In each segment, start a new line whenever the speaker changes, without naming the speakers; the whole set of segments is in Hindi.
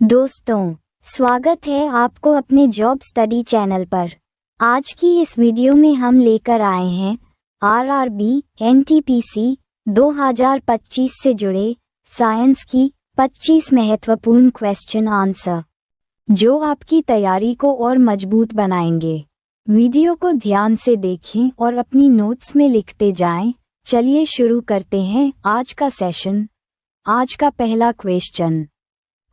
दोस्तों, स्वागत है आपको अपने जॉब स्टडी चैनल पर। आज की इस वीडियो में हम लेकर आए हैं आरआरबी एनटीपीसी 2025 से जुड़े साइंस की 25 महत्वपूर्ण क्वेश्चन आंसर, जो आपकी तैयारी को और मजबूत बनाएंगे। वीडियो को ध्यान से देखें और अपनी नोट्स में लिखते जाएं। चलिए शुरू करते हैं आज का सेशन। आज का पहला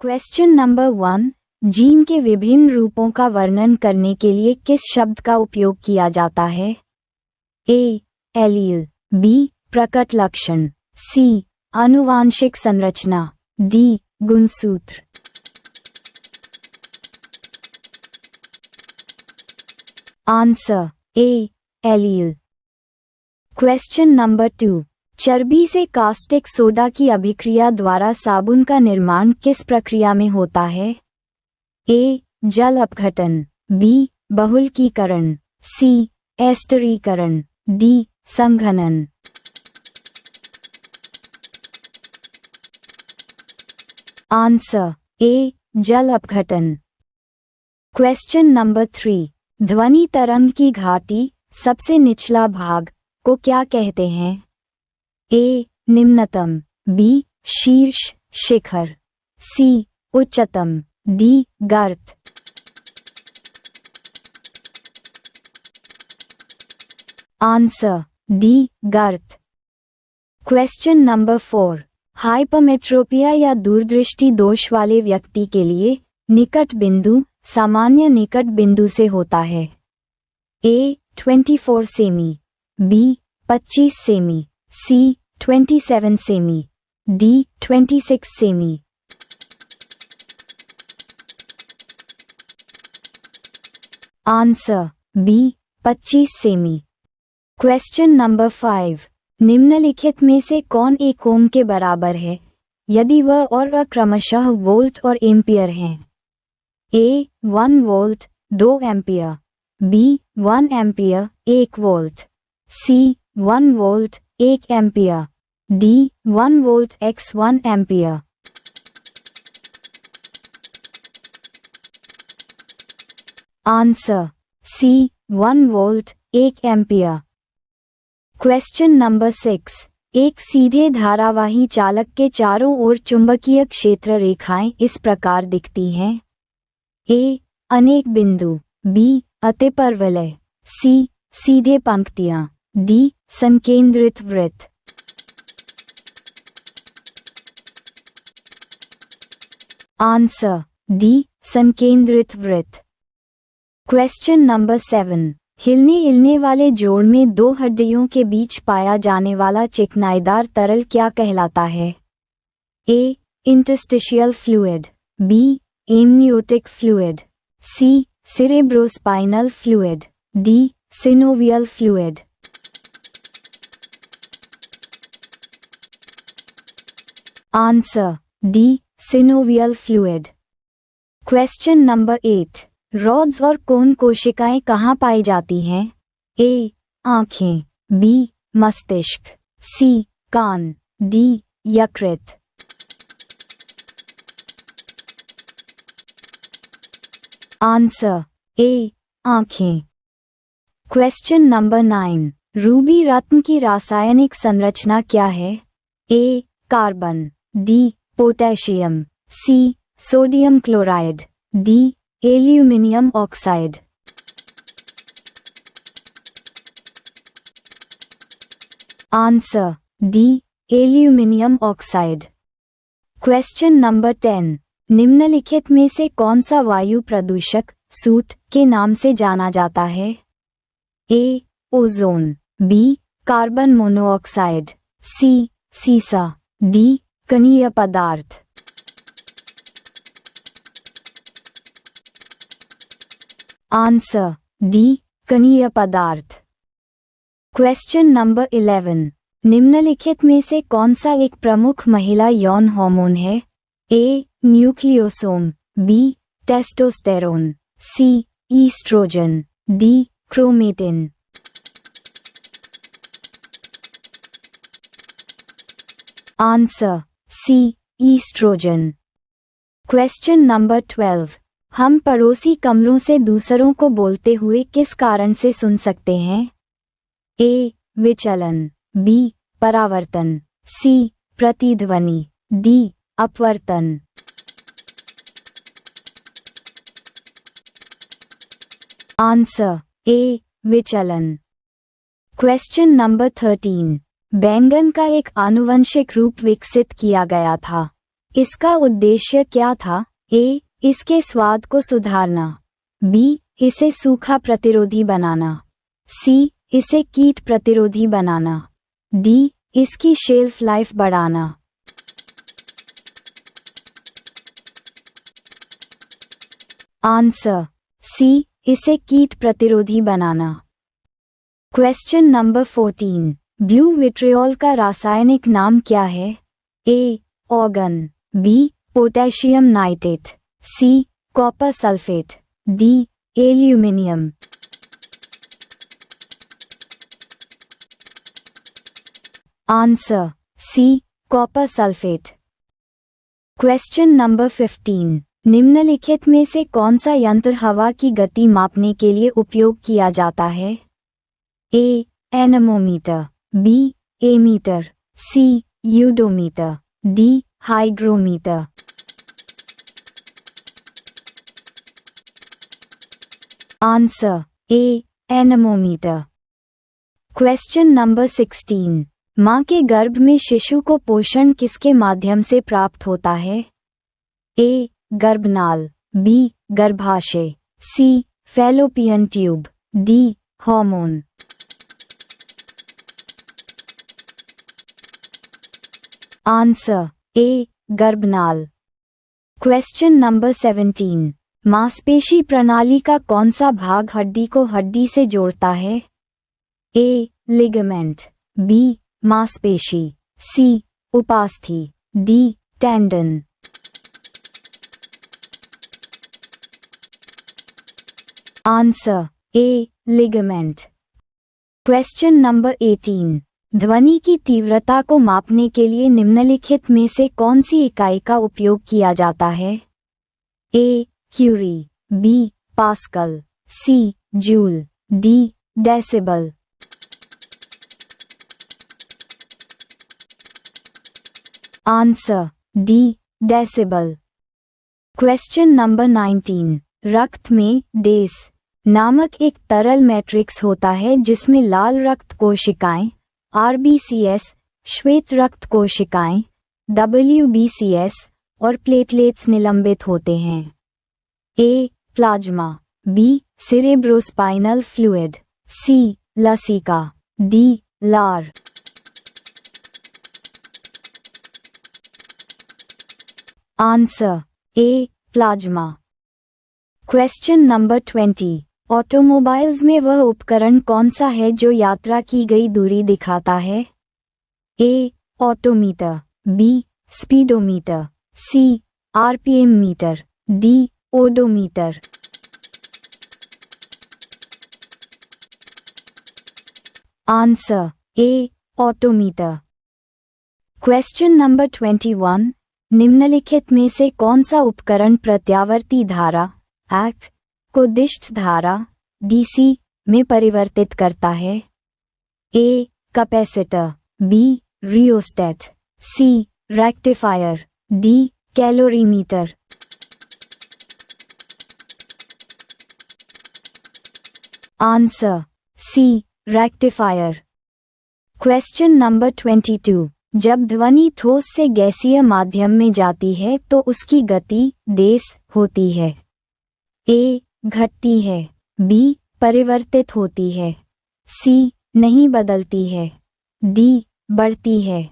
क्वेश्चन नंबर 1, जीन के विभिन्न रूपों का वर्णन करने के लिए किस शब्द का उपयोग किया जाता है? ए. Allele, b. प्रकट लक्षण, सी. आनुवांशिक संरचना, डी. गुणसूत्र। Answer a. Allele. Question number 2, चर्बी से कास्टिक सोडा की अभिक्रिया द्वारा साबुन का निर्माण किस प्रक्रिया में होता है? ए. जल अपघटन, बी. बहुलकीकरण, सी. एस्टरीकरण, डी. संघनन। Answer A. जल अपघटन। क्वेश्चन नंबर 3, ध्वनि तरंग की घाटी, सबसे निचला भाग को क्या कहते हैं? ए. निम्नतम, बी. शीर्ष शिखर, सी. उच्चतम, डी. गर्त। Answer D. गर्त। क्वेश्चन नंबर 4, हाइपरमेट्रोपिया या दूरदृष्टि दोष वाले व्यक्ति के लिए निकट बिंदु सामान्य निकट बिंदु से होता है? ए. 24 सेमी, बी. 25 सेमी, सी. 27 सेमी, डी. 26 सेमी। Answer B. 25 सेमी। क्वेश्चन नंबर 5, निम्नलिखित में से कौन एक ओम के बराबर है यदि वह और वह क्रमशः वोल्ट और एम्पियर हैं? A. 1 volt 2 ampere, b. 1 ampere 1 volt, c. 1 volt 1 ampere, d. 1 volt x 1 ampere. Answer c. 1 volt 1 ampere. Question number 6, एक सीधे धारावाही चालक के चारों ओर चुंबकीय क्षेत्र रेखाएं इस प्रकार दिखती हैं? ए. अनेक बिंदु, बी. अतिपरवलय, सी. सीधे पंक्तियां, डी. संकेंद्रित वृत्त। Answer D. संकेंद्रित वृत्त। क्वेश्चन नंबर 7, हिलने वाले जोड़ में दो हड्डियों के बीच पाया जाने वाला चिकनाईदार तरल क्या कहलाता है? A. Interstitial fluid, b. Amniotic fluid, c. Cerebrospinal fluid, d. Synovial fluid. Answer d. Synovial fluid. Question number 8, rods और कोन कोशिकाएं कहाँ पाई जाती हैं? ए. आंखें, बी. मस्तिष्क, सी. कान, डी. यकृत। Answer A. आंखें। क्वेश्चन नंबर 9, रूबी रत्न की रासायनिक संरचना क्या है? A. Carbon, d. Potassium, c. Sodium chloride, d. Aluminium oxide. Answer d. Aluminium oxide. Question number 10, निम्नलिखित में से कौन सा वायु प्रदूषक सूट के नाम से जाना जाता है? A. Ozone, b. Carbon monoxide, c. सीसा, डी. कणीय पदार्थ। Answer D. कणीय पदार्थ। क्वेश्चन नंबर 11, निम्नलिखित में से कौन सा एक प्रमुख महिला यौन हार्मोन है? A. Nucleosome, b. Testosterone, c. Oestrogen, d. Chromatin. Answer c. Oestrogen. Question number 12। हम पड़ोसी कमरों से दूसरों को बोलते हुए किस कारण से सुन सकते हैं? ए. विचलन, बी. परावर्तन, सी. प्रतिध्वनि, डी. अपवर्तन। Answer a. विचलन। Question number 13। बैंगन का एक आनुवंशिक रूप विकसित किया गया था। इसका उद्देश्य क्या था? ए. इसके स्वाद को सुधारना, बी. इसे सूखा प्रतिरोधी बनाना, सी. इसे कीट प्रतिरोधी बनाना, डी. इसकी शेल्फ लाइफ बढ़ाना। Answer c. इसे कीट प्रतिरोधी बनाना। Question number 14। ब्लू विट्रियोल का रासायनिक नाम क्या है? A. Argon, b. Potassium nitrate, c. Copper sulphate, d. Aluminium. Answer c. Copper sulphate. Question number 15। निम्नलिखित में से कौन सा यंत्र हवा की गति मापने के लिए उपयोग किया जाता है? A. Anemometer, b. Ammeter, c. Udometer, d. Hygrometer. Answer a. Anemometer. Question number 16। मां के गर्भ में शिशु को पोषण किसके माध्यम से प्राप्त होता है? ए. गर्भनाल, बी. गर्भाशय, c. Fallopian tube, d. Hormone. Answer a. गर्भनाल। Question number 17। मांसपेशी प्रणाली का कौन सा भाग हड्डी को हड्डी से जोड़ता है? ए. Ligament, b. मांसपेशी, सी. उपास्थि, d. Tendon. Answer a. Ligament. Question number 18। ध्वनि की तीव्रता को मापने के लिए निम्नलिखित में से कौन सी इकाई का उपयोग किया जाता है? A. Curie, b. Pascal, c. Joule, d. Decibel. Answer d. Decibel. Question number 19। रक्त में डेस नामक एक तरल मैट्रिक्स होता है जिसमें लाल रक्त कोशिकाएं, RBCs, श्वेत रक्त कोशिकाएं, WBCs और प्लेटलेट्स निलंबित होते हैं। A. Plasma, b. Cerebrospinal fluid, c. लसिका, डी. लार। Answer a. Plasma. Question number 20। Automobiles में वह उपकरण कौन सा है जो यात्रा की गई दूरी दिखाता है? A. Autometer, b. Speedometer, c. RPM meter, d. Odometer. Answer a. Autometer. Question number 21। निम्नलिखित में से कौन सा उपकरण प्रत्यावर्ती धारा AC को दिष्ट धारा DC में परिवर्तित करता है? A. Capacitor, b. Rheostat, c. Rectifier, d. Calorimeter. Answer c. Rectifier. Question number 22। जब ध्वनि ठोस से गैसीय माध्यम में जाती है तो उसकी गति डेस होती है? ए. घटती है, बी. परिवर्तित होती है, सी. नहीं बदलती है, डी. बढ़ती है।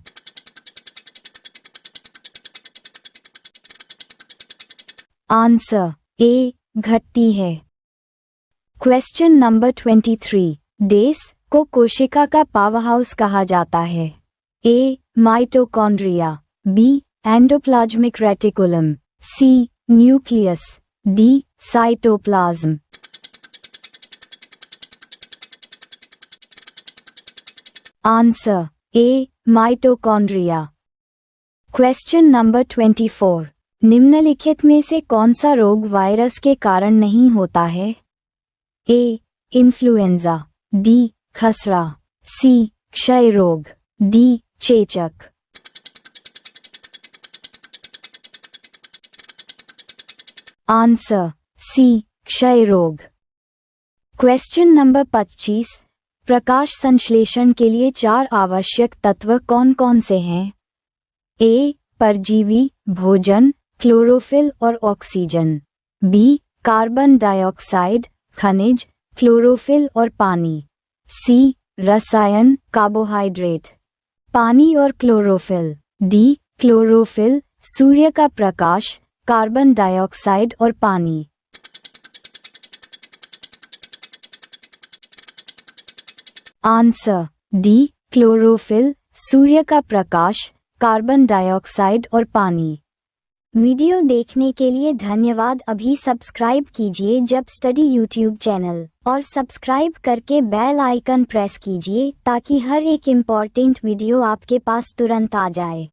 Answer A. घटती है। Question number 23। डेस को कोशिका का पावरहाउस कहा जाता है? A. Mitochondria, b. Endoplasmic reticulum, c. Nucleus, d. Cytoplasm. Answer a. Mitochondria. Question number 24। निम्नलिखित में से कौन सा रोग वायरस के कारण नहीं होता है? ए. Influenza, d. खसरा, सी. क्षय रोग, डी. चेचक। Answer c. क्षय रोग। क्वेश्चन नंबर 25, प्रकाश संश्लेषण के लिए 4 आवश्यक तत्व कौन कौन से हैं? ए. परजीवी, भोजन, क्लोरोफिल और ऑक्सीजन, बी. कार्बन डाइऑक्साइड, खनिज, क्लोरोफिल और पानी, सी. रसायन, कार्बोहाइड्रेट, पानी और क्लोरोफिल, डी. क्लोरोफिल, सूर्य का प्रकाश, कार्बन डाइऑक्साइड और पानी। Answer D. क्लोरोफिल, सूर्य का प्रकाश, कार्बन डाइऑक्साइड और पानी। वीडियो देखने के लिए धन्यवाद। अभी सब्सक्राइब कीजिए जब स्टडी यूट्यूब चैनल और सब्सक्राइब करके बेल आइकन प्रेस कीजिए ताकि हर एक इम्पॉर्टेंट वीडियो आपके पास तुरंत आ जाए।